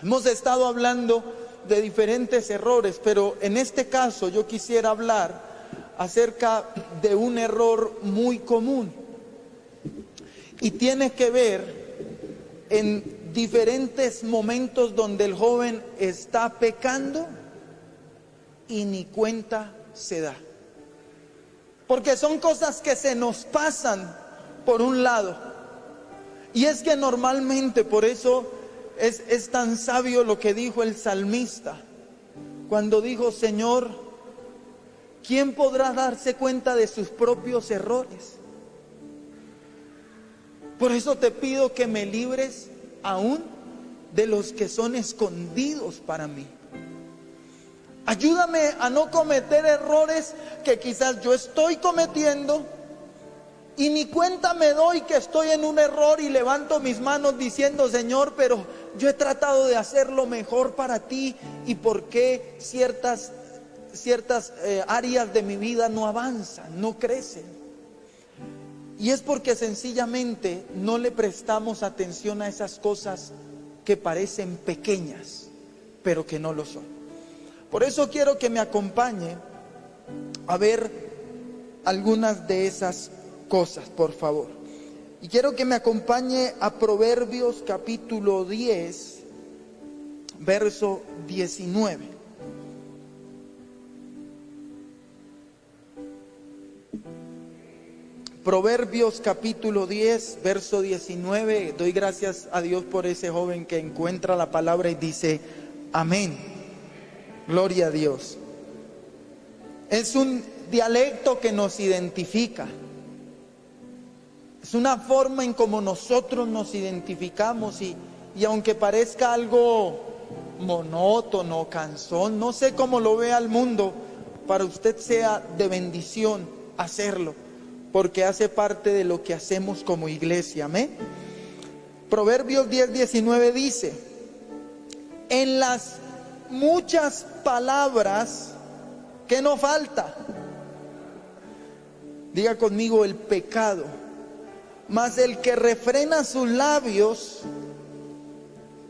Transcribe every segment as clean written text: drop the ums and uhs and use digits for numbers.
Hemos estado hablando de diferentes errores, pero en este caso yo quisiera hablar acerca de un error muy común. Y tiene que ver en diferentes momentos donde el joven está pecando y ni cuenta se da. Porque son cosas que se nos pasan por un lado. Y es que normalmente, por eso es tan sabio lo que dijo el salmista, cuando dijo: Señor, ¿quién podrá darse cuenta de sus propios errores? Por eso te pido que me libres aún de los que son escondidos para mí. Ayúdame a no cometer errores que quizás yo estoy cometiendo y ni cuenta me doy que estoy en un error, y levanto mis manos diciendo: Señor, pero yo he tratado de hacer lo mejor para ti, y por qué ciertas áreas de mi vida no avanzan, no crecen. Y es porque sencillamente no le prestamos atención a esas cosas que parecen pequeñas, pero que no lo son. Por eso quiero que me acompañe a ver algunas de esas cosas, por favor. Y quiero que me acompañe a Proverbios capítulo 10, verso 19. Proverbios capítulo 10, verso 19. Doy gracias a Dios por ese joven que encuentra la palabra y dice: amén. Gloria a Dios. Es un dialecto que nos identifica. Es una forma en cómo nosotros nos identificamos, y aunque parezca algo monótono, cansón, no sé cómo lo vea el mundo, para usted sea de bendición hacerlo, porque hace parte de lo que hacemos como iglesia. Amén. Proverbios 10, 19 dice: en las muchas palabras, ¿qué no falta? Diga conmigo: el pecado. Mas el que refrena sus labios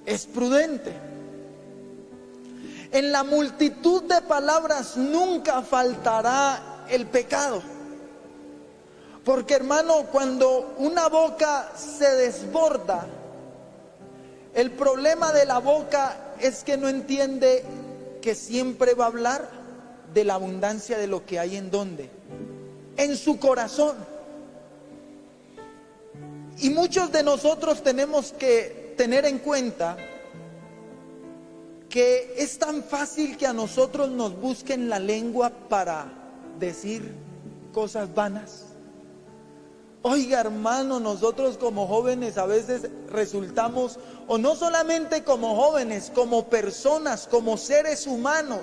es prudente. En la multitud de palabras nunca faltará el pecado. Porque, hermano, cuando una boca se desborda, el problema de la boca es que no entiende que siempre va a hablar de la abundancia de lo que hay en donde, en su corazón. Y muchos de nosotros tenemos que tener en cuenta que es tan fácil que a nosotros nos busquen la lengua para decir cosas vanas. Oiga, hermano, nosotros como jóvenes a veces resultamos, o no solamente como jóvenes, como personas, como seres humanos,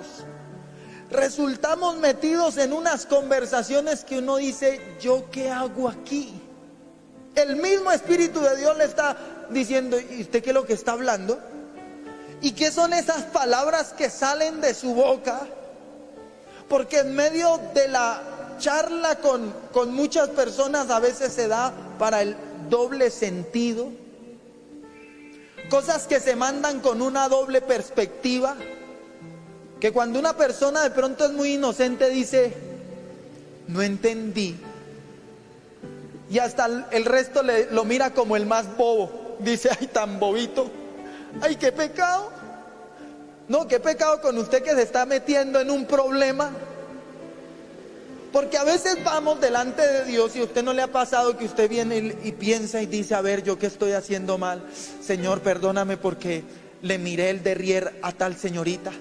resultamos metidos en unas conversaciones que uno dice: ¿yo qué hago aquí? El mismo Espíritu de Dios le está diciendo: ¿y usted qué es lo que está hablando? ¿Y qué son esas palabras que salen de su boca? Porque en medio de la charla con muchas personas a veces se da para el doble sentido, cosas que se mandan con una doble perspectiva, que cuando una persona de pronto es muy inocente dice: no entendí, y hasta el resto lo mira como el más bobo, dice: ay, tan bobito, ay, qué pecado. No, qué pecado con usted que se está metiendo en un problema. Porque a veces vamos delante de Dios, y a usted no le ha pasado que usted viene y piensa y dice: a ver, ¿yo qué estoy haciendo mal? Señor, perdóname porque le miré el derrier a tal señorita.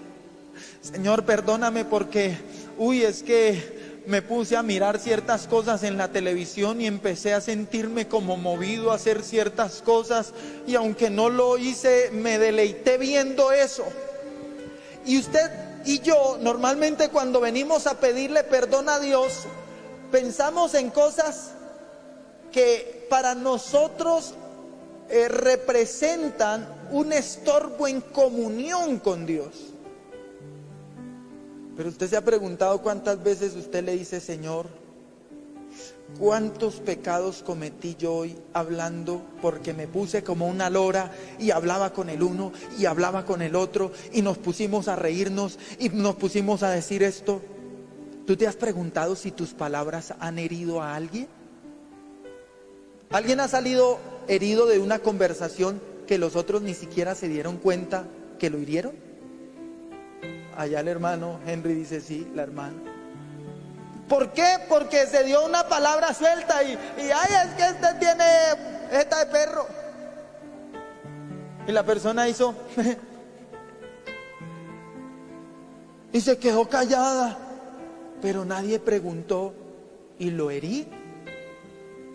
Señor, perdóname porque, es que me puse a mirar ciertas cosas en la televisión y empecé a sentirme como movido a hacer ciertas cosas, y aunque no lo hice, me deleité viendo eso. Y usted y yo normalmente cuando venimos a pedirle perdón a Dios, pensamos en cosas que para nosotros representan un estorbo en comunión con Dios. Pero usted se ha preguntado cuántas veces usted le dice: Señor, ¿Cuántos pecados cometí yo hoy hablando porque me puse como una lora y hablaba con el uno y hablaba con el otro y nos pusimos a reírnos y nos pusimos a decir esto? ¿Tú te has preguntado si tus palabras han herido a alguien? ¿Alguien ha salido herido de una conversación que los otros ni siquiera se dieron cuenta que lo hirieron? Allá el hermano Henry dice sí, la hermana. ¿Por qué? Porque se dio una palabra suelta y ay, es que este tiene jeta de perro. Y la persona hizo y se quedó callada, pero nadie preguntó y lo herí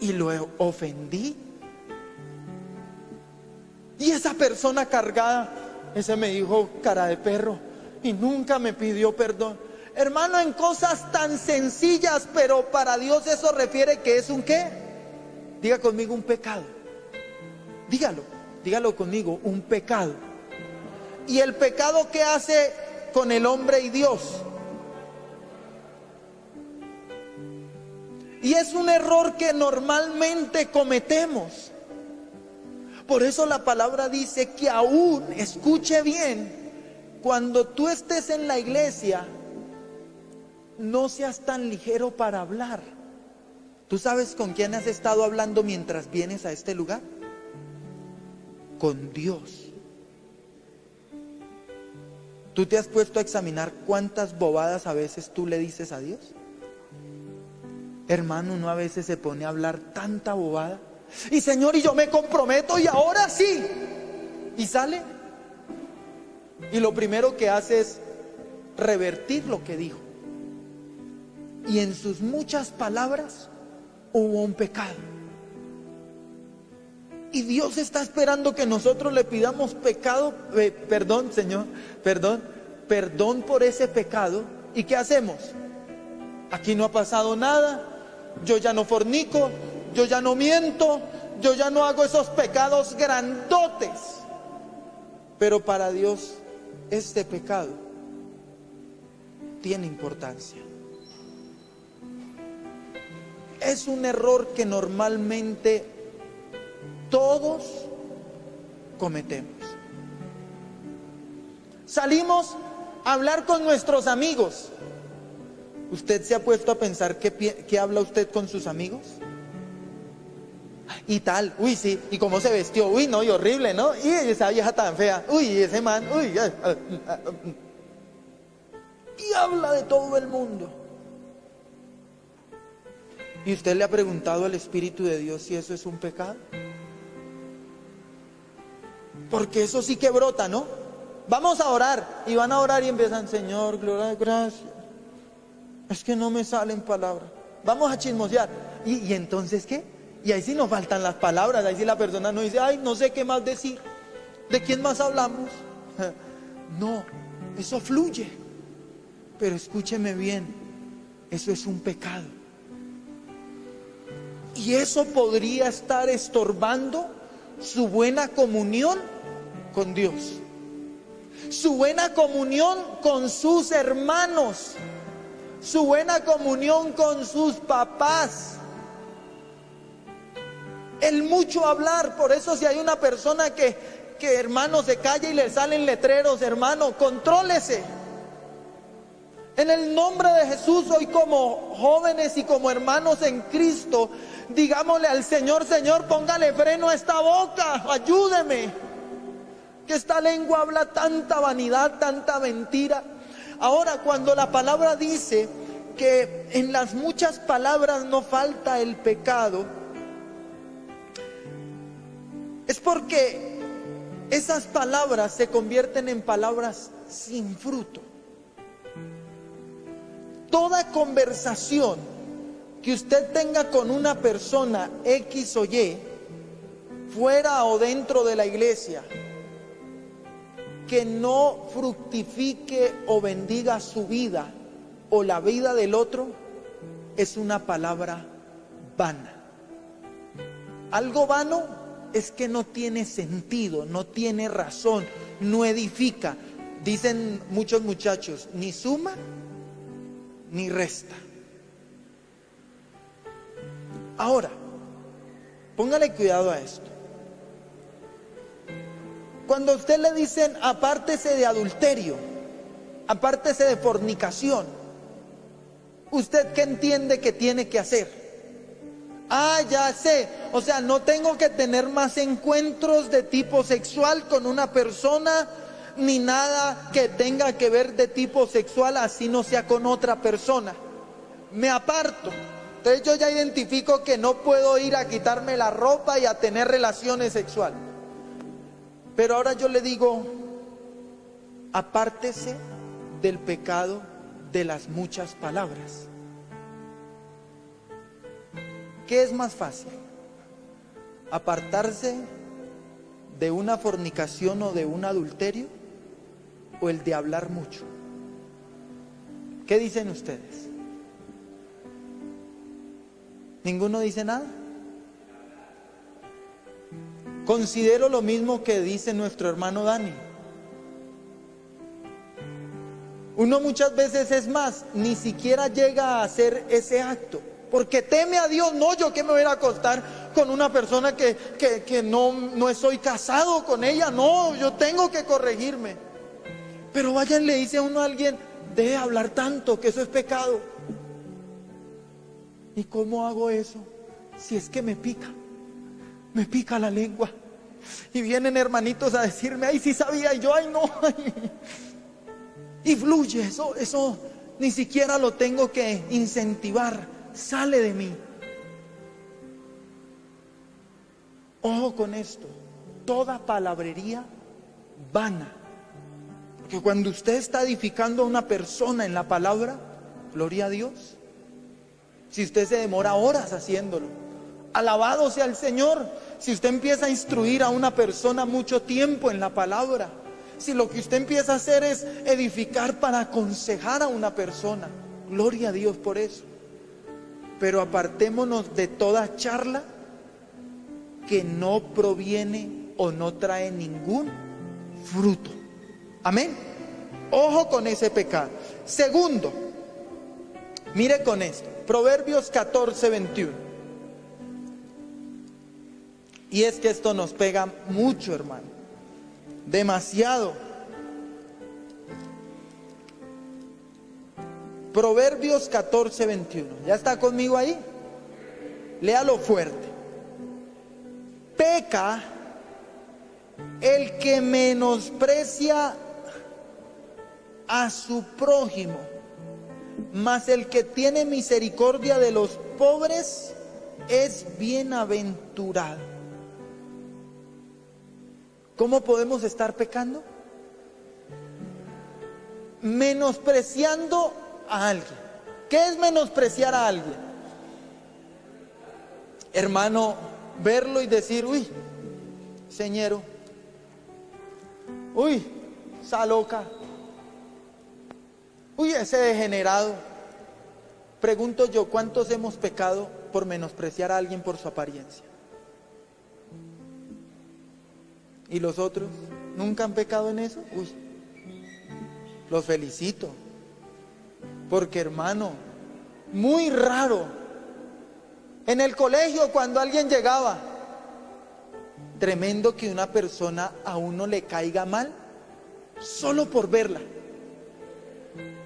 y lo ofendí. Y esa persona cargada, ese me dijo cara de perro y nunca me pidió perdón. Hermano, en cosas tan sencillas, pero para Dios eso refiere que es un ¿qué? Diga conmigo, un pecado. Dígalo conmigo, un pecado. ¿Y el pecado qué hace con el hombre y Dios? Y es un error que normalmente cometemos. Por eso la palabra dice que aún, escuche bien, cuando tú estés en la iglesia, no seas tan ligero para hablar. ¿Tú sabes con quién has estado hablando mientras vienes a este lugar? Con Dios. ¿Tú te has puesto a examinar cuántas bobadas a veces tú le dices a Dios? Hermano, uno a veces se pone a hablar tanta bobada. Y Señor, y yo me comprometo y ahora sí. Y sale. Y lo primero que hace es revertir lo que dijo. Y en sus muchas palabras hubo un pecado. Y Dios está esperando que nosotros le pidamos perdón, Señor, perdón por ese pecado. ¿Y qué hacemos? Aquí no ha pasado nada, yo ya no fornico, yo ya no miento, yo ya no hago esos pecados grandotes. Pero para Dios este pecado tiene importancia. Es un error que normalmente todos cometemos. Salimos a hablar con nuestros amigos. ¿Usted se ha puesto a pensar qué habla usted con sus amigos? Y tal, uy sí, y cómo se vestió, uy no, y horrible, ¿no? Y esa vieja tan fea, uy, ese man, uy. Y habla de todo el mundo. ¿Y usted le ha preguntado al Espíritu de Dios si eso es un pecado? Porque eso sí que brota, ¿no? Vamos a orar, y van a orar y empiezan, Señor, gloria, gracias. Es que no me salen palabras. Vamos a chismosear. ¿Y entonces qué? Y ahí sí nos faltan las palabras, ahí sí la persona no dice, ay, no sé qué más decir. ¿De quién más hablamos? No, eso fluye. Pero escúcheme bien, eso es un pecado. Y eso podría estar estorbando su buena comunión con Dios, su buena comunión con sus hermanos, su buena comunión con sus papás. El mucho hablar, por eso si hay una persona que hermano se calla y le salen letreros, hermano, contrólese. En el nombre de Jesús, hoy como jóvenes y como hermanos en Cristo, digámosle al Señor, Señor, póngale freno a esta boca, ayúdeme. Que esta lengua habla tanta vanidad, tanta mentira. Ahora, cuando la palabra dice que en las muchas palabras no falta el pecado, es porque esas palabras se convierten en palabras sin fruto. Toda conversación que usted tenga con una persona X o Y, fuera o dentro de la iglesia, que no fructifique o bendiga su vida o la vida del otro, es una palabra vana. Algo vano es que no tiene sentido, no tiene razón, no edifica. Dicen muchos muchachos, ni suma ni resta. Ahora, póngale cuidado a esto. Cuando a usted le dicen apártese de adulterio, apártese de fornicación, ¿usted qué entiende que tiene que hacer? Ah, ya sé, o sea, no tengo que tener más encuentros de tipo sexual con una persona, ni nada que tenga que ver de tipo sexual, así no sea con otra persona. Me aparto. Entonces yo ya identifico que no puedo ir a quitarme la ropa y a tener relaciones sexuales. Pero ahora yo le digo, apártese del pecado de las muchas palabras. ¿Qué es más fácil? ¿Apartarse de una fornicación o de un adulterio? ¿O el de hablar mucho? ¿Qué dicen ustedes? ¿Ninguno dice nada? Considero lo mismo que dice nuestro hermano Dani. Uno muchas veces, es más, ni siquiera llega a hacer ese acto, porque teme a Dios. No, yo que me voy a acostar con una persona que no estoy casado con ella. No, yo tengo que corregirme. Pero vaya y le dice a uno a alguien, deje de hablar tanto, que eso es pecado. ¿Y cómo hago eso? Si es que me pica la lengua. Y vienen hermanitos a decirme, ay, sí sabía, y yo, ay, no. Y fluye, eso ni siquiera lo tengo que incentivar, sale de mí. Ojo con esto, toda palabrería vana. Porque cuando usted está edificando a una persona en la palabra, gloria a Dios. Si usted se demora horas haciéndolo, alabado sea el Señor. Si usted empieza a instruir a una persona mucho tiempo en la palabra, si lo que usted empieza a hacer es edificar para aconsejar a una persona, gloria a Dios por eso. Pero apartémonos de toda charla que no proviene o no trae ningún fruto. Amén. Ojo con ese pecado. Segundo, mire con esto, Proverbios 14:21. Y es que esto nos pega mucho, hermano, demasiado. Proverbios 14:21. ¿Ya está conmigo ahí? Léalo fuerte. Peca el que menosprecia a su prójimo, mas el que tiene misericordia de los pobres es bienaventurado. ¿Cómo podemos estar pecando? Menospreciando a alguien. ¿Qué es menospreciar a alguien? Hermano, verlo y decir, uy, señero, uy, esa loca, uy, ese degenerado. Pregunto yo, ¿cuántos hemos pecado por menospreciar a alguien por su apariencia? ¿Y los otros? ¿Nunca han pecado en eso? Uy, los felicito. Porque, hermano, muy raro. En el colegio, cuando alguien llegaba, tremendo que una persona a uno le caiga mal solo por verla,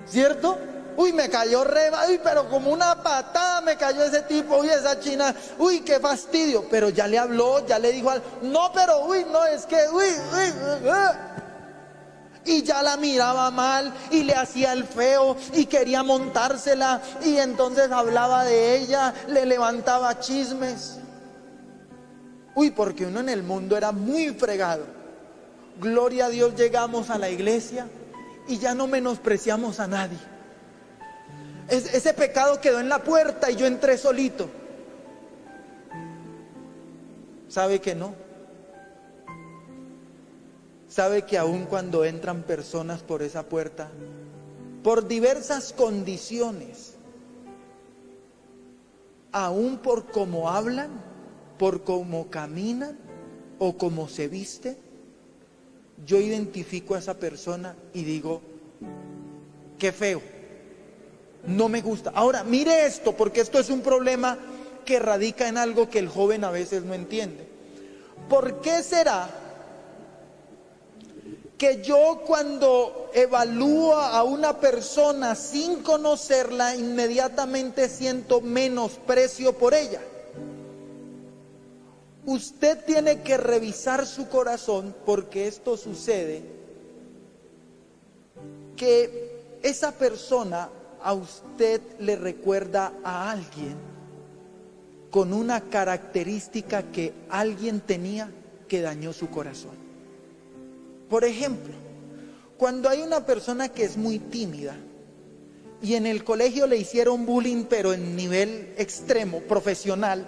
¿cierto? Uy, me cayó uy, pero como una patada me cayó ese tipo, uy, esa china, uy, qué fastidio. Pero ya le habló, ya le dijo, no, pero uy, no, es que, y ya la miraba mal y le hacía el feo y quería montársela y entonces hablaba de ella, le levantaba chismes. Uy, porque uno en el mundo era muy fregado. Gloria a Dios, llegamos a la iglesia y ya no menospreciamos a nadie. Ese pecado quedó en la puerta y yo entré solito. ¿Sabe que no? ¿Sabe que aun cuando entran personas por esa puerta, por diversas condiciones, aun por cómo hablan, por cómo caminan o cómo se viste, yo identifico a esa persona y digo, qué feo, no me gusta? Ahora, mire esto, porque esto es un problema que radica en algo que el joven a veces no entiende. ¿Por qué será que yo, cuando evalúo a una persona sin conocerla, inmediatamente siento menosprecio por ella? Usted tiene que revisar su corazón, porque esto sucede, que esa persona a usted le recuerda a alguien con una característica que alguien tenía que dañó su corazón. Por ejemplo, cuando hay una persona que es muy tímida y en el colegio le hicieron bullying, pero en nivel extremo, profesional,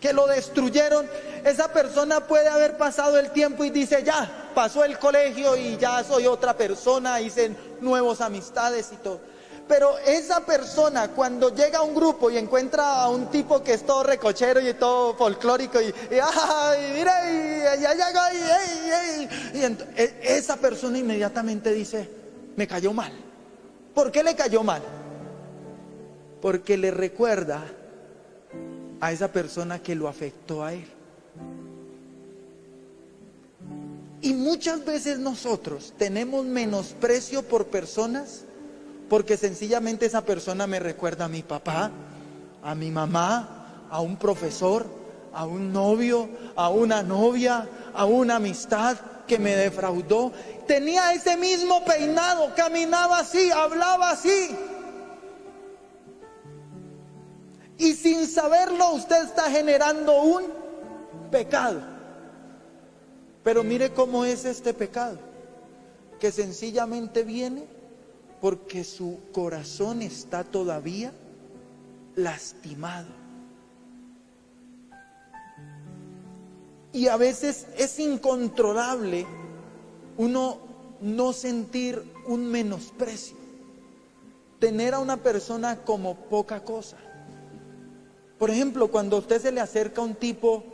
que lo destruyeron, esa persona puede haber pasado el tiempo y dice, ya, pasó el colegio y ya soy otra persona, hice nuevas amistades y todo. Pero esa persona, cuando llega a un grupo y encuentra a un tipo que es todo recochero y todo folclórico esa persona inmediatamente dice, me cayó mal. ¿Por qué le cayó mal? Porque le recuerda a esa persona que lo afectó a él. Y muchas veces nosotros tenemos menosprecio por personas porque sencillamente esa persona me recuerda a mi papá, a mi mamá, a un profesor, a un novio, a una novia, a una amistad que me defraudó. Tenía ese mismo peinado, caminaba así, hablaba así. Y sin saberlo usted está generando un pecado. Pero mire cómo es este pecado, que sencillamente viene porque su corazón está todavía lastimado. Y a veces es incontrolable uno no sentir un menosprecio, tener a una persona como poca cosa. Por ejemplo, cuando a usted se le acerca un tipo,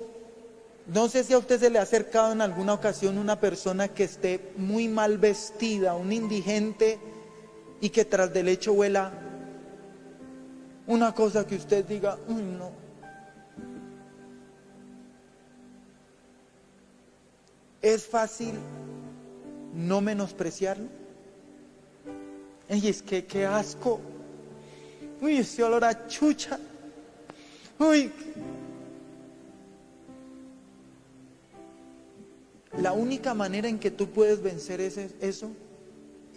no sé si a usted se le ha acercado en alguna ocasión una persona que esté muy mal vestida, un indigente, y que tras del hecho huela una cosa que usted diga, uy, no. Es fácil no menospreciarlo. Y es que qué asco. Uy, ese olor a chucha. Uy. La única manera en que tú puedes vencer eso,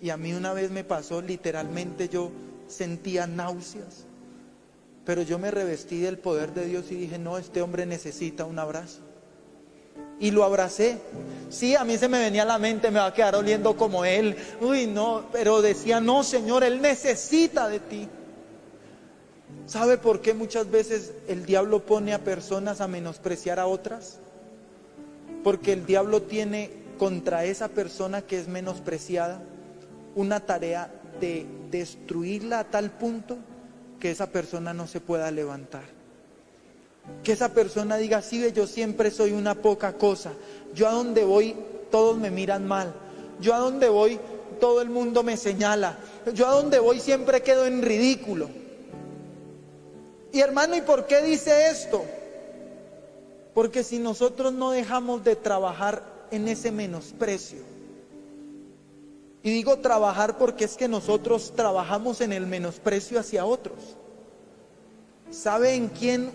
y a mí una vez me pasó, literalmente yo sentía náuseas, pero yo me revestí del poder de Dios y dije, no, este hombre necesita un abrazo. Y lo abracé. Sí, a mí se me venía a la mente, me va a quedar oliendo como él. Uy, no, pero decía, no, Señor, él necesita de ti. ¿Sabe por qué muchas veces el diablo pone a personas a menospreciar a otras? Porque el diablo tiene contra esa persona que es menospreciada una tarea de destruirla a tal punto que esa persona no se pueda levantar. Que esa persona diga, sí, yo siempre soy una poca cosa. Yo a donde voy todos me miran mal. Yo a donde voy todo el mundo me señala. Yo a donde voy siempre quedo en ridículo. Y hermano, ¿y por qué dice esto? Porque si nosotros no dejamos de trabajar en ese menosprecio, y digo trabajar porque es que nosotros trabajamos en el menosprecio hacia otros. ¿Sabe en quién,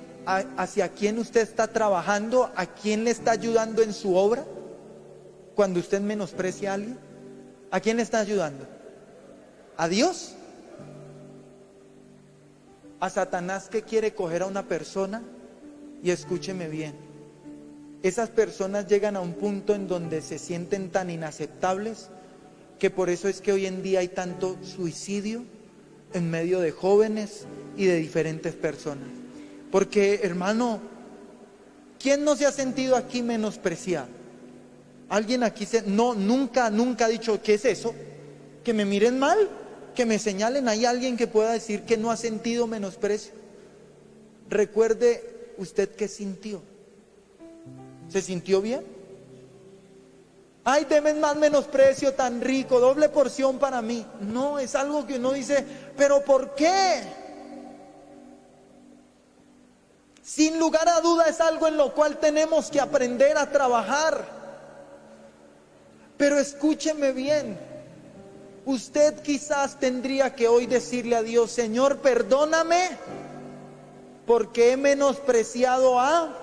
hacia quién usted está trabajando? ¿A quién le está ayudando en su obra? Cuando usted menosprecia a alguien, ¿a quién le está ayudando? ¿A Dios? ¿A Satanás, que quiere coger a una persona? Y escúcheme bien, esas personas llegan a un punto en donde se sienten tan inaceptables, que por eso es que hoy en día hay tanto suicidio en medio de jóvenes y de diferentes personas. Porque, hermano, ¿quién no se ha sentido aquí menospreciado? ¿Alguien aquí nunca ha dicho, ¿qué es eso? ¿Que me miren mal? ¿Que me señalen? ¿Hay alguien que pueda decir que no ha sentido menosprecio? Recuerde usted qué sintió. ¿Se sintió bien? Ay, deme más menosprecio, tan rico, doble porción para mí. No, es algo que uno dice, ¿pero por qué? Sin lugar a duda es algo en lo cual tenemos que aprender a trabajar. Pero escúcheme bien, usted quizás tendría que hoy decirle a Dios: Señor, perdóname porque he menospreciado a...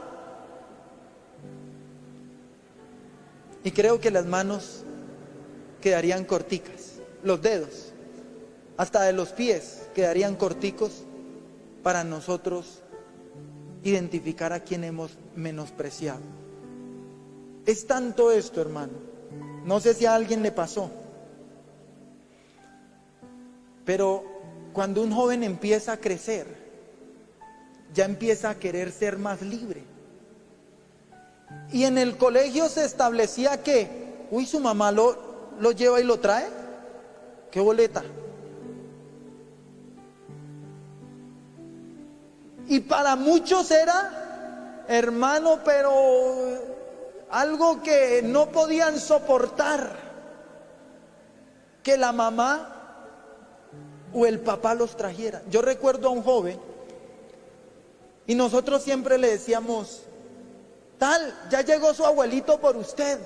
Y creo que las manos quedarían corticas, los dedos, hasta de los pies quedarían corticos para nosotros identificar a quien hemos menospreciado. Es tanto esto, hermano. No sé si a alguien le pasó, pero cuando un joven empieza a crecer, ya empieza a querer ser más libre. Y en el colegio se establecía que, su mamá lo lleva y lo trae. ¿Qué boleta? Y para muchos era, hermano, pero algo que no podían soportar, que la mamá o el papá los trajera. Yo recuerdo a un joven y nosotros siempre le decíamos: tal, ya llegó su abuelito por usted.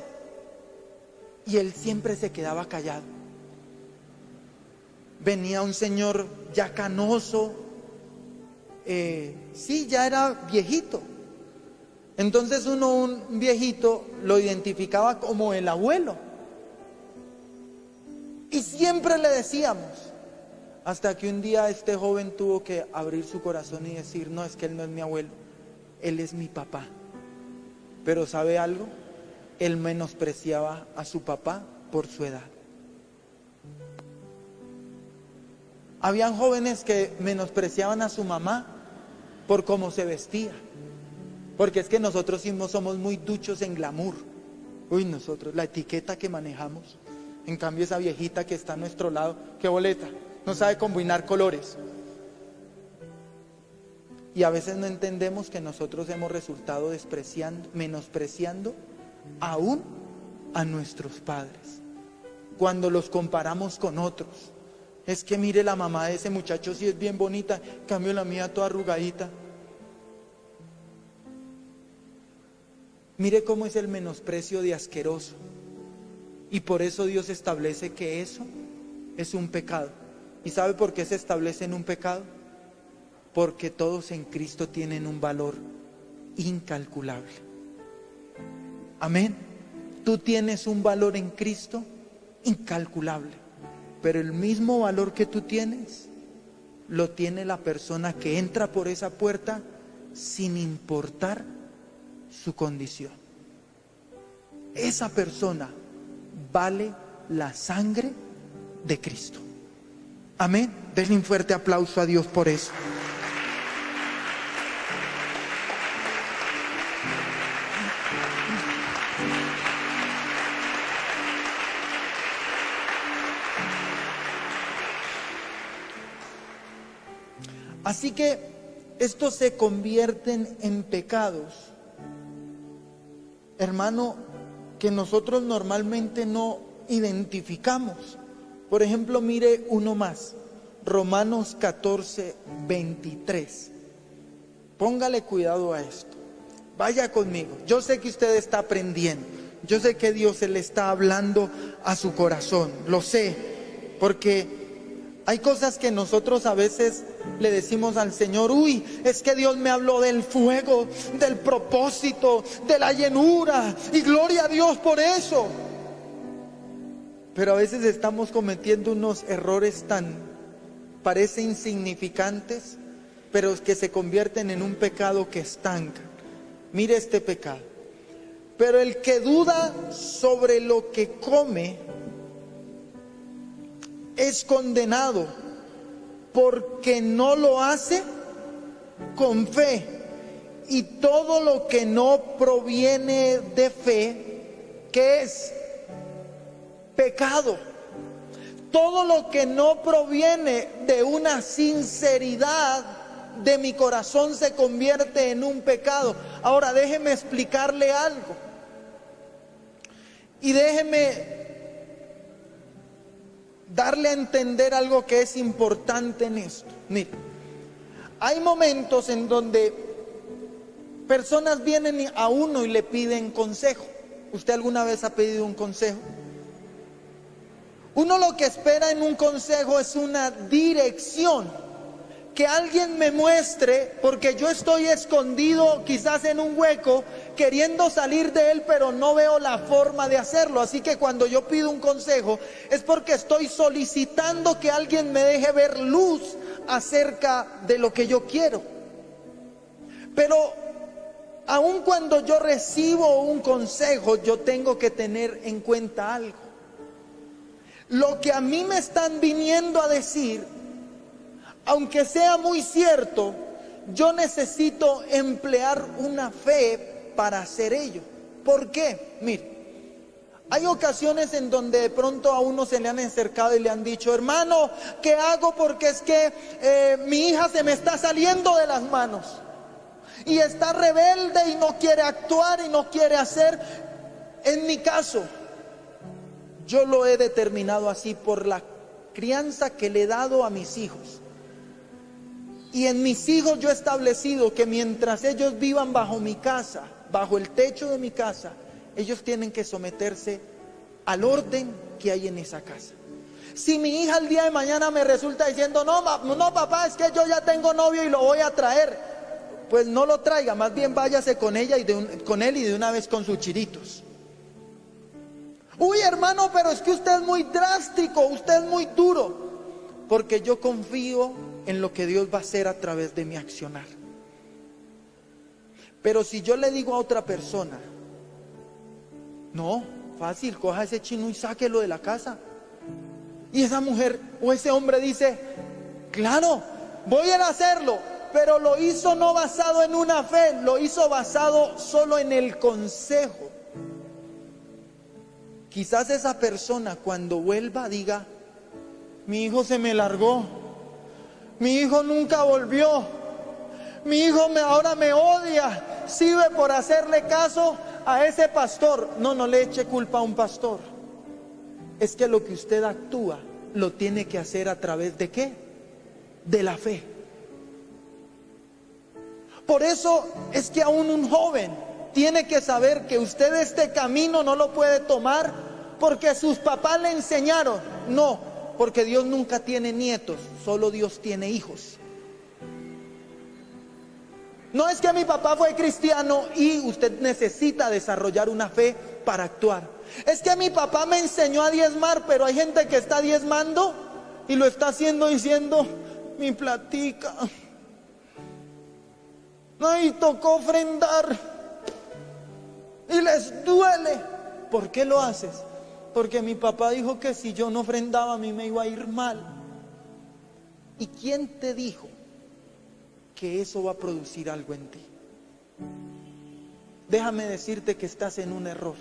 Y él siempre se quedaba callado. Venía un señor ya canoso, sí, ya era viejito. Entonces un viejito lo identificaba como el abuelo. Y siempre le decíamos, hasta que un día este joven tuvo que abrir su corazón y decir: no, es que él no es mi abuelo, él es mi papá. Pero ¿sabe algo? Él menospreciaba a su papá por su edad. Habían jóvenes que menospreciaban a su mamá por cómo se vestía. Porque es que nosotros somos muy duchos en glamour. Nosotros, la etiqueta que manejamos. En cambio esa viejita que está a nuestro lado, qué boleta, no sabe combinar colores. Y a veces no entendemos que nosotros hemos resultado menospreciando aún a nuestros padres, cuando los comparamos con otros. Es que mire, la mamá de ese muchacho sí es bien bonita, en cambio la mía toda arrugadita. Mire cómo es el menosprecio de asqueroso. Y por eso Dios establece que eso es un pecado. ¿Y sabe por qué se establece en un pecado? Porque todos en Cristo tienen un valor incalculable. Amén. Tú tienes un valor en Cristo incalculable. Pero el mismo valor que tú tienes, lo tiene la persona que entra por esa puerta sin importar su condición. Esa persona vale la sangre de Cristo. Amén. Denle un fuerte aplauso a Dios por eso. Así que estos se convierten en pecados, hermano, que nosotros normalmente no identificamos. Por ejemplo, mire uno más, Romanos 14:23. Póngale cuidado a esto. Vaya conmigo. Yo sé que usted está aprendiendo. Yo sé que Dios se le está hablando a su corazón. Lo sé, porque hay cosas que nosotros a veces le decimos al Señor: es que Dios me habló del fuego, del propósito, de la llenura, y gloria a Dios por eso. Pero a veces estamos cometiendo unos errores parece insignificantes, pero que se convierten en un pecado que estanca. Mire este pecado: pero el que duda sobre lo que come es condenado, porque no lo hace con fe. Y todo lo que no proviene de fe, ¿qué es? Pecado. Todo lo que no proviene de una sinceridad de mi corazón se convierte en un pecado. Ahora déjeme explicarle algo. Y déjeme darle a entender algo que es importante en esto. Mire, hay momentos en donde Personas vienen a uno y le piden consejo. ¿Usted alguna vez ha pedido un consejo? Uno lo que espera en un consejo es una dirección, que alguien me muestre, porque yo estoy escondido quizás en un hueco, queriendo salir de él, pero no veo la forma de hacerlo. Así que cuando yo pido un consejo, es porque estoy solicitando que alguien me deje ver luz acerca de lo que yo quiero. Pero aun cuando yo recibo un consejo, yo tengo que tener en cuenta algo. Lo que a mí me están viniendo a decir, aunque sea muy cierto, yo necesito emplear una fe para hacer ello. ¿Por qué? Mire, hay ocasiones en donde de pronto a uno se le han acercado y le han dicho: hermano, ¿qué hago? Porque es que mi hija se me está saliendo de las manos y está rebelde y no quiere actuar y no quiere hacer. En mi caso, yo lo he determinado así por la crianza que le he dado a mis hijos. Y en mis hijos yo he establecido que mientras ellos vivan bajo mi casa, bajo el techo de mi casa, ellos tienen que someterse al orden que hay en esa casa. Si mi hija el día de mañana me resulta diciendo: no papá, es que yo ya tengo novio y lo voy a traer, pues no lo traiga, más bien váyase con ella con él y de una vez con sus chiritos. Uy, hermano, pero es que usted es muy drástico, usted es muy duro. Porque yo confío en lo que Dios va a hacer a través de mi accionar. Pero si yo le digo a otra persona: no, fácil, coja ese chino y sáquelo de la casa, y esa mujer o ese hombre dice: claro, voy a ir a hacerlo, pero lo hizo no basado en una fe, lo hizo basado solo en el consejo. Quizás esa persona cuando vuelva diga: mi hijo se me largó, mi hijo nunca volvió, mi hijo ahora me odia, sirve por hacerle caso a ese pastor. No le eche culpa a un pastor. Es que lo que usted actúa lo tiene que hacer a través de ¿qué? De la fe. Por eso es que aún un joven tiene que saber que usted este camino no lo puede tomar porque sus papás le enseñaron. No, porque Dios nunca tiene nietos, solo Dios tiene hijos. No es que mi papá fue cristiano y usted necesita desarrollar una fe para actuar. Es que mi papá me enseñó a diezmar, pero hay gente que está diezmando y lo está haciendo diciendo: mi platica, ay, tocó ofrendar y les duele. ¿Por qué lo haces? Porque mi papá dijo que si yo no ofrendaba a mí me iba a ir mal. ¿Y quién te dijo que eso va a producir algo en ti? Déjame decirte que estás en un error,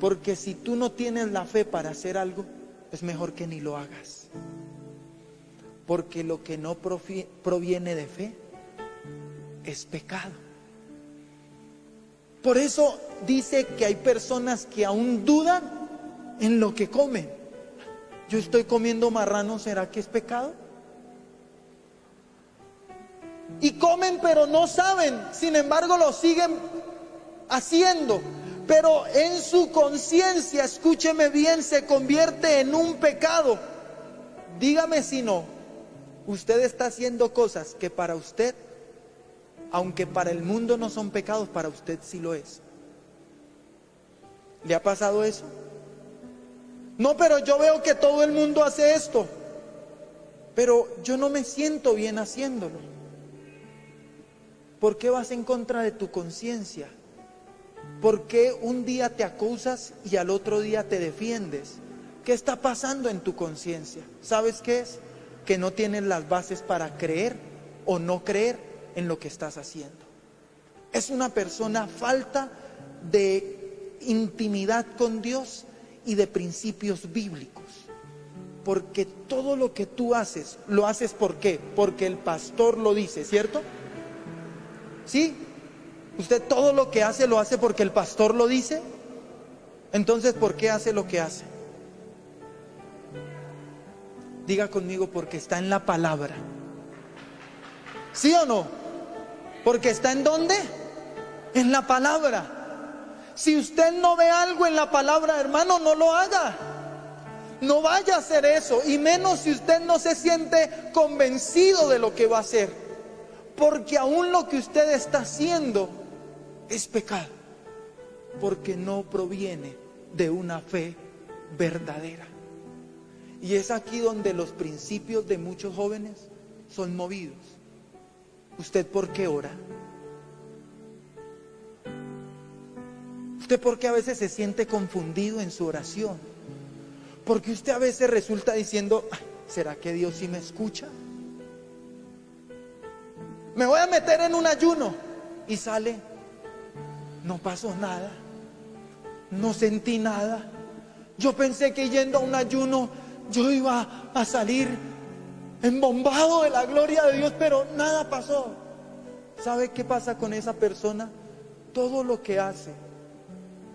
porque si tú no tienes la fe para hacer algo, es mejor que ni lo hagas, porque lo que no proviene de fe es pecado. Por eso dice que hay personas que aún dudan en lo que comen. Yo estoy comiendo marrano, ¿será que es pecado? Y comen pero no saben, sin embargo lo siguen haciendo, pero en su conciencia, escúcheme bien, se convierte en un pecado. Dígame si no, usted está haciendo cosas que para usted, aunque para el mundo no son pecados, para usted sí lo es. ¿Le ha pasado eso? No, pero yo veo que todo el mundo hace esto, pero yo no me siento bien haciéndolo. ¿Por qué vas en contra de tu conciencia? ¿Por qué un día te acusas y al otro día te defiendes? ¿Qué está pasando en tu conciencia? ¿Sabes qué es? Que no tienes las bases para creer o no creer en lo que estás haciendo. Es una persona falta de intimidad con Dios y de principios bíblicos. Porque todo lo que tú haces, lo haces ¿por qué? Porque el pastor lo dice, ¿cierto? ¿Sí? ¿Usted todo lo que hace lo hace porque el pastor lo dice? Entonces, ¿por qué hace lo que hace? Diga conmigo: porque está en la palabra. ¿Sí o no? ¿Porque está en dónde? en la palabra. Si usted no ve algo en la palabra, hermano, no lo haga. No vaya a hacer eso, y menos si usted no se siente convencido de lo que va a hacer, porque aún lo que usted está haciendo es pecado, porque no proviene de una fe verdadera. Y es aquí donde los principios de muchos jóvenes son movidos. ¿Usted por qué ora? ¿Usted por qué a veces se siente confundido en su oración? Porque usted a veces resulta diciendo: ¿será que Dios sí me escucha? Me voy a meter en un ayuno, y sale: no pasó nada, no sentí nada. Yo pensé que yendo a un ayuno yo iba a salir embombado de la gloria de Dios, pero nada pasó. ¿Sabe qué pasa con esa persona? Todo lo que hace,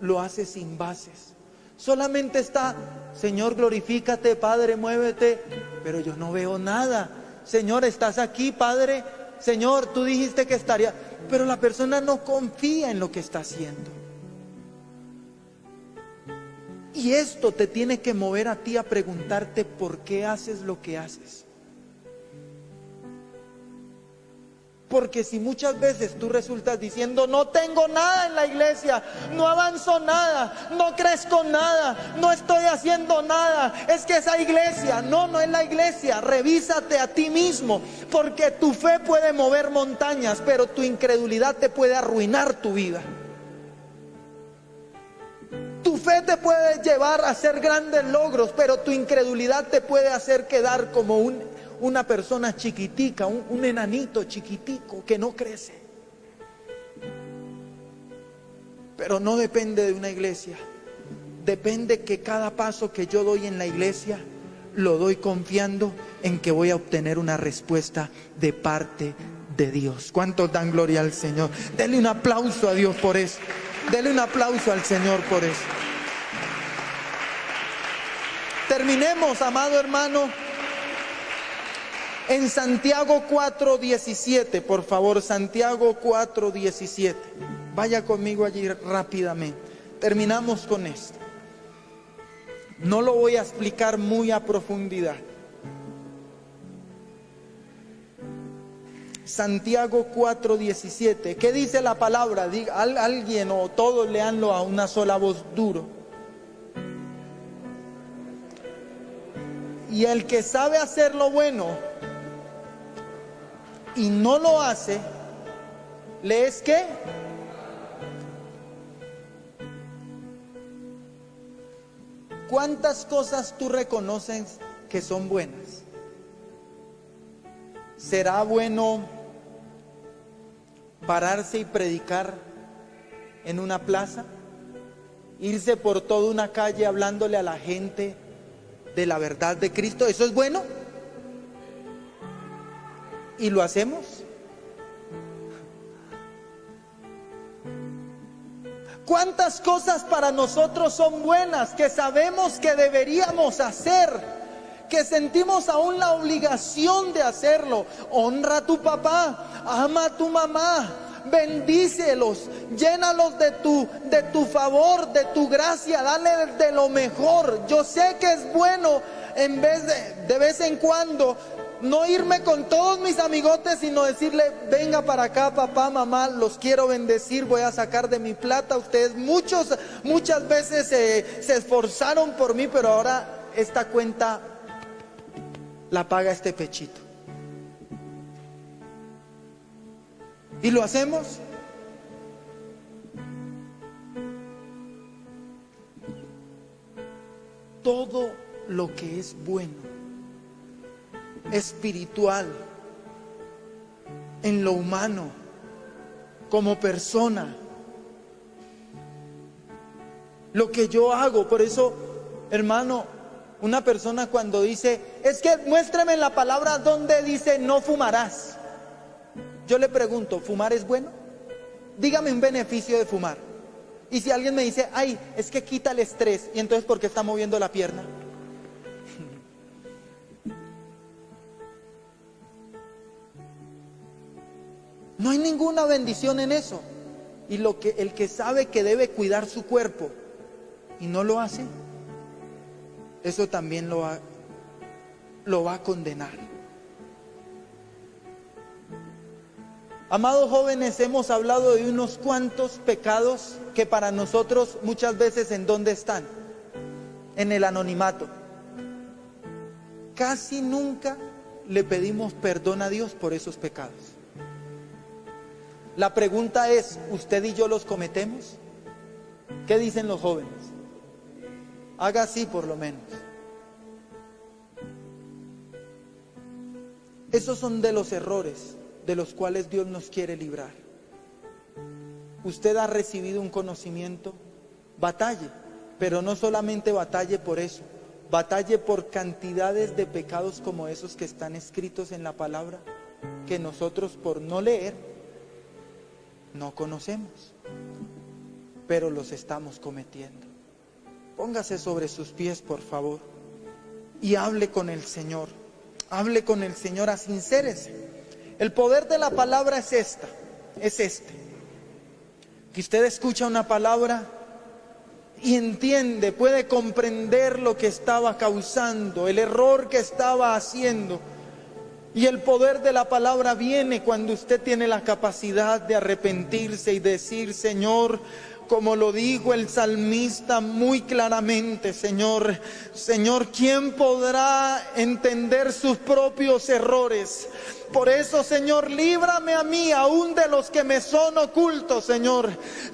lo hace sin bases. Solamente está: Señor, glorifícate, Padre, muévete, pero yo no veo nada. Señor, estás aquí, Padre. Señor, tú dijiste que estaría, pero la persona no confía en lo que está haciendo. Y esto te tiene que mover a ti a preguntarte por qué haces lo que haces. Porque si muchas veces tú resultas diciendo: no tengo nada en la iglesia, no avanzo nada, no crezco nada, no estoy haciendo nada, es que esa iglesia, no es la iglesia. Revísate a ti mismo, porque tu fe puede mover montañas, pero tu incredulidad te puede arruinar tu vida. Tu fe te puede llevar a hacer grandes logros, pero tu incredulidad te puede hacer quedar como una persona chiquitica, un enanito chiquitico que no crece. Pero no depende de una iglesia, depende que cada paso que yo doy en la iglesia lo doy confiando en que voy a obtener una respuesta de parte de Dios. ¿Cuántos dan gloria al Señor? Denle un aplauso a Dios por eso. Denle un aplauso al Señor por eso. Terminemos, amado hermano, en Santiago 4:17, por favor. Santiago 4:17. Vaya conmigo allí rápidamente. Terminamos con esto. No lo voy a explicar muy a profundidad. Santiago 4:17. ¿Qué dice la palabra? Diga, alguien o todos leanlo a una sola voz duro. Y el que sabe hacer lo bueno y no lo hace, ¿le es qué? ¿Cuántas cosas tú reconoces que son buenas? ¿Será bueno pararse y predicar en una plaza? ¿Irse por toda una calle hablándole a la gente de la verdad de Cristo? ¿Eso es bueno? ¿Y lo hacemos? ¿Cuántas cosas para nosotros son buenas que sabemos que deberíamos hacer, que sentimos aún la obligación de hacerlo? Honra a tu papá, ama a tu mamá, bendícelos, llénalos de tu favor, de tu gracia, dale de lo mejor. Yo sé que es bueno, en vez de vez en cuando, no irme con todos mis amigotes, sino decirle: venga para acá, papá, mamá, los quiero bendecir, voy a sacar de mi plata. Ustedes muchas veces se esforzaron por mí, pero ahora esta cuenta la paga este pechito. ¿Y lo hacemos? Todo lo que es bueno, espiritual, en lo humano, como persona, lo que yo hago. Por eso, hermano, una persona cuando dice: es que muéstrame en la palabra donde dice no fumarás, yo le pregunto: ¿fumar es bueno? Dígame un beneficio de fumar. Y si alguien me dice: ay, es que quita el estrés, y entonces ¿por qué está moviendo la pierna? No hay ninguna bendición en eso. Y el que sabe que debe cuidar su cuerpo y no lo hace, eso también lo va a condenar. Amados jóvenes, hemos hablado de unos cuantos pecados que para nosotros muchas veces, ¿en dónde están? En el anonimato. Casi nunca le pedimos perdón a Dios por esos pecados. La pregunta es, ¿usted y yo los cometemos? ¿Qué dicen los jóvenes? Haga así por lo menos. Esos son de los errores de los cuales Dios nos quiere librar. Usted ha recibido un conocimiento, batalle, pero no solamente batalle por eso, batalle por cantidades de pecados como esos que están escritos en la palabra, que nosotros por no leer, no conocemos, pero los estamos cometiendo. Póngase sobre sus pies, por favor, y hable con el Señor. Hable con el Señor, asincérese. El poder de la palabra es este. Que usted escucha una palabra y entiende, puede comprender lo que estaba causando, el error que estaba haciendo. Y el poder de la palabra viene cuando usted tiene la capacidad de arrepentirse y decir, Señor, como lo dijo el salmista muy claramente, Señor, ¿quién podrá entender sus propios errores? Por eso, Señor, líbrame a mí, aún de los que me son ocultos, Señor.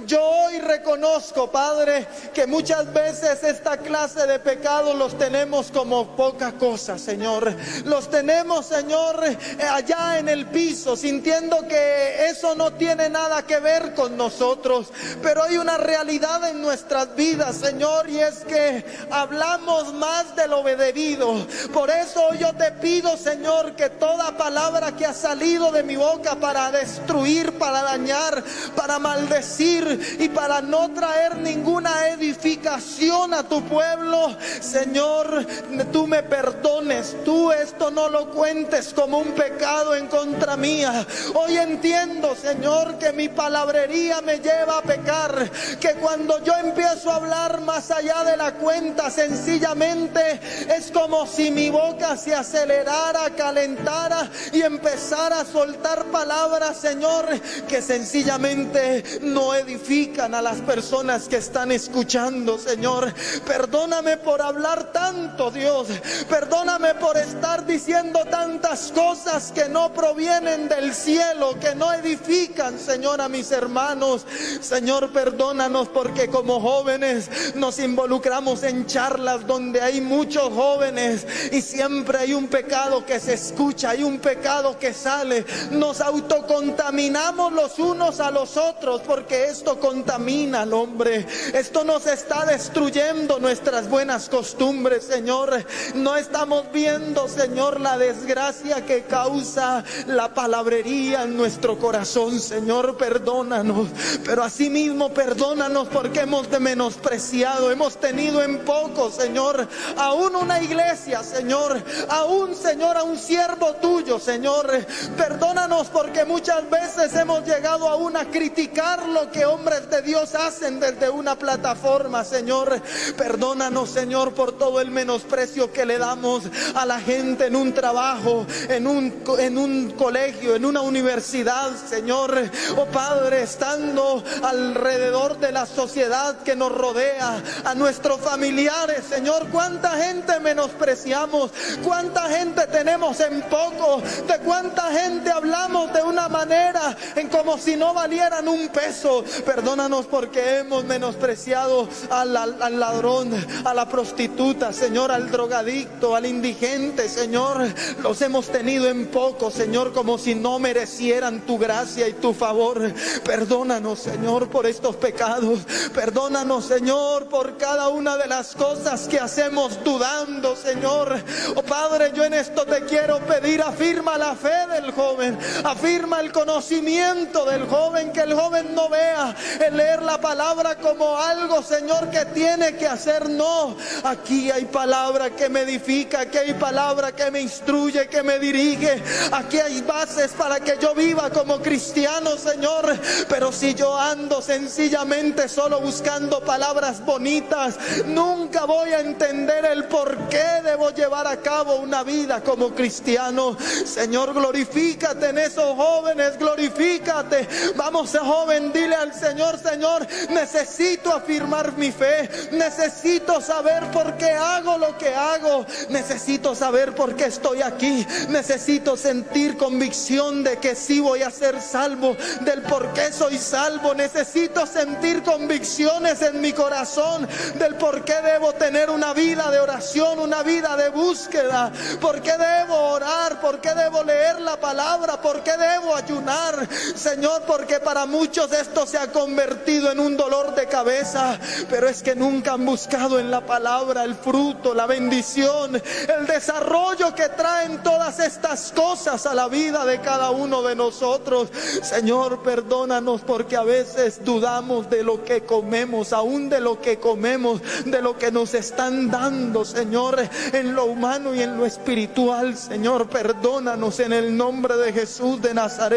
Yo hoy reconozco, Padre, que muchas veces esta clase de pecados los tenemos como poca cosa, Señor. Los tenemos, Señor, allá en el piso, sintiendo que eso no tiene nada que ver con nosotros. Pero hay una realidad en nuestras vidas, Señor, y es que hablamos más de lo debido. Por eso yo te pido, Señor, que toda palabra que ha salido de mi boca para destruir, para dañar, para maldecir y para no traer ninguna edificación a tu pueblo, Señor, tú me perdones. Tú esto no lo cuentes como un pecado en contra mía. Hoy entiendo, Señor, que mi palabrería me lleva a pecar, que cuando yo empiezo a hablar más allá de la cuenta, sencillamente es como si mi boca se acelerara, calentara y empezara a soltar palabras, Señor, que sencillamente no edifican a las personas que están escuchando, Señor. Perdóname por hablar tanto, Dios. Perdóname por estar diciendo tantas cosas que no provienen del cielo, que no edifican, Señor, a mis hermanos. Señor, perdónanos porque como jóvenes nos involucramos en charlas donde hay muchos jóvenes y siempre hay un pecado que se escucha, hay un pecado que sale. Nos autocontaminamos los unos a los otros porque esto contamina al hombre. Esto nos está destruyendo nuestras buenas costumbres, Señor. No estamos viendo, Señor, la desgracia que causa la palabrería en nuestro corazón. Señor, perdónanos, pero asimismo perdónanos porque hemos menospreciado, hemos tenido en poco, Señor, aún una iglesia, Señor, aún, Señor, a un siervo tuyo, Señor. Perdónanos porque muchas veces hemos llegado aún a criticar lo que hombres de Dios hacen desde una plataforma, Señor. Perdónanos, Señor, por todo el menosprecio que le damos a la gente en un trabajo, en un colegio, en una universidad, Señor. Oh Padre, estando alrededor de la sociedad que nos rodea, a nuestros familiares, Señor, cuánta gente menospreciamos, cuánta gente tenemos en poco, de cuánta gente hablamos de una manera en como si no valieran un peso. Perdónanos porque hemos menospreciado al ladrón, a la prostituta, Señor, al drogadicto, al indigente, Señor. Los hemos tenido en poco, Señor, como si no merecieran tu gracia y tu favor. Perdónanos, Señor, por estos pecados. Perdónanos, Señor, por cada una de las cosas que hacemos dudando, Señor. Oh Padre, yo en esto te quiero pedir, afirma la la fe del joven, afirma el conocimiento del joven, que el joven no vea el leer la palabra como algo, Señor, que tiene que hacer. No, aquí hay palabra que me edifica, aquí hay palabra que me instruye, que me dirige, aquí hay bases para que yo viva como cristiano, Señor. Pero si yo ando sencillamente solo buscando palabras bonitas, nunca voy a entender el por qué debo llevar a cabo una vida como cristiano. Señor, glorifícate en esos jóvenes, glorifícate. Vamos, joven, dile al Señor: Señor, necesito afirmar mi fe, necesito saber por qué hago lo que hago, necesito saber por qué estoy aquí, necesito sentir convicción de que sí voy a ser salvo, del por qué soy salvo, necesito sentir convicciones en mi corazón del por qué debo tener una vida de oración, una vida de búsqueda, por qué debo orar, por qué debo leer la palabra, por qué debo ayunar, Señor, porque para muchos esto se ha convertido en un dolor de cabeza, pero es que nunca han buscado en la palabra el fruto, la bendición, el desarrollo que traen todas estas cosas a la vida de cada uno de nosotros. Señor, perdónanos porque a veces dudamos de lo que comemos, aún de lo que comemos, de lo que nos están dando, Señor, en lo humano y en lo espiritual. Señor, perdónanos en el nombre de Jesús de Nazaret.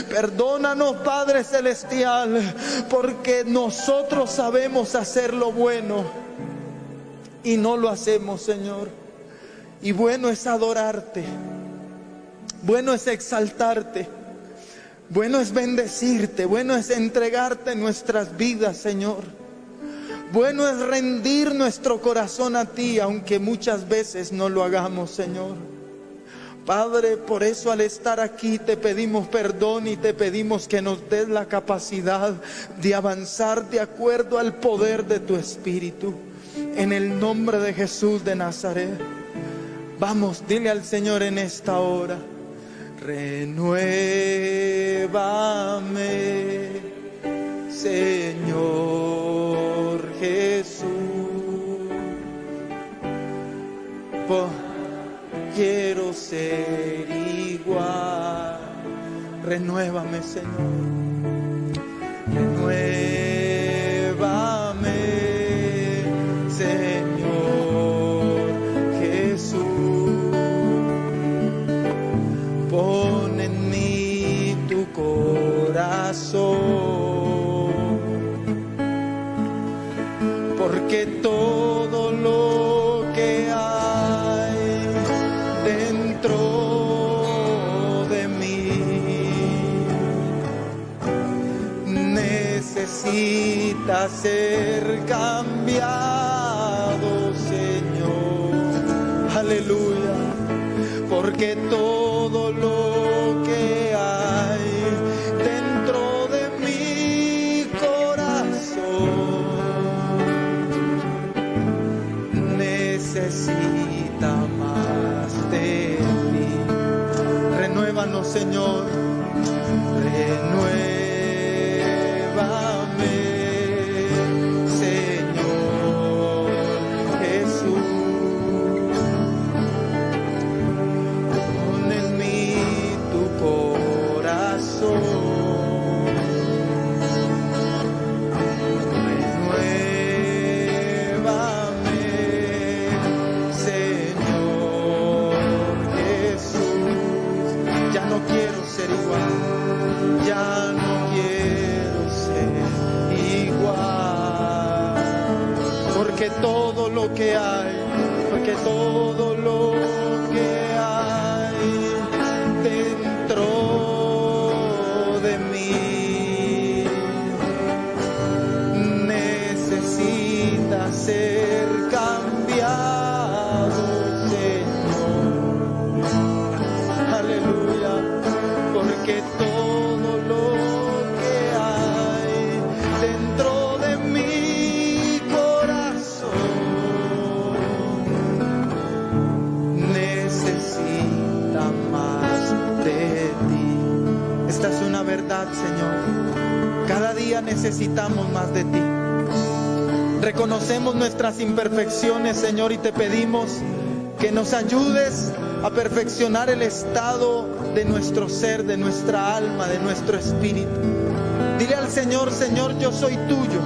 Perdónanos, Padre Celestial, porque nosotros sabemos hacer lo bueno y no lo hacemos, Señor. Y bueno es adorarte, bueno es exaltarte, bueno es bendecirte, bueno es entregarte nuestras vidas, Señor. Bueno es rendir nuestro corazón a ti, aunque muchas veces no lo hagamos, Señor. Padre, por eso al estar aquí te pedimos perdón y te pedimos que nos des la capacidad de avanzar de acuerdo al poder de tu Espíritu. En el nombre de Jesús de Nazaret. Vamos, dile al Señor en esta hora: renuévame, Señor Jesús. Quiero ser igual. Renuévame, Señor. Renuévame, Señor Jesús. Pon en mí tu corazón, porque todo lo que hay dentro de mí necesita ser cambiado, Señor. Aleluya. Porque todo lo que hay dentro de mi corazón necesita más de ti. Renuévanos, Señor. Renuévame, Señor Jesús. Pon en mí tu corazón. Ya no quiero ser igual, porque todo lo que hay, dentro de mí necesita ser cambiado, Señor. Aleluya. Porque todo lo que hay dentro de mi corazón necesita más de ti. Esta es una verdad, Señor. Cada día necesitamos más de ti. Reconocemos nuestras imperfecciones, Señor, y te pedimos que nos ayudes a perfeccionar el estado de nuestro ser, de nuestra alma, de nuestro espíritu. Dile al Señor: Señor, yo soy tuyo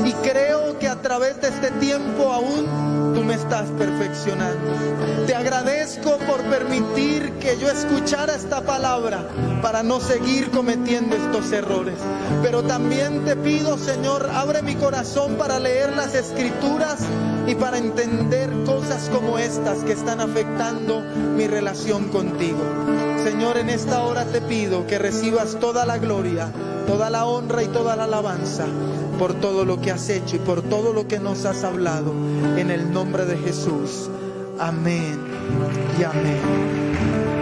y creo que a través de este tiempo aún tú me estás perfeccionando. Te agradezco por permitir que yo escuchara esta palabra para no seguir cometiendo estos errores. Pero también te pido, Señor, abre mi corazón para leer las Escrituras y para entender cosas como estas que están afectando mi relación contigo. Señor, en esta hora te pido que recibas toda la gloria, toda la honra y toda la alabanza por todo lo que has hecho y por todo lo que nos has hablado. En el nombre de Jesús. Amén y amén.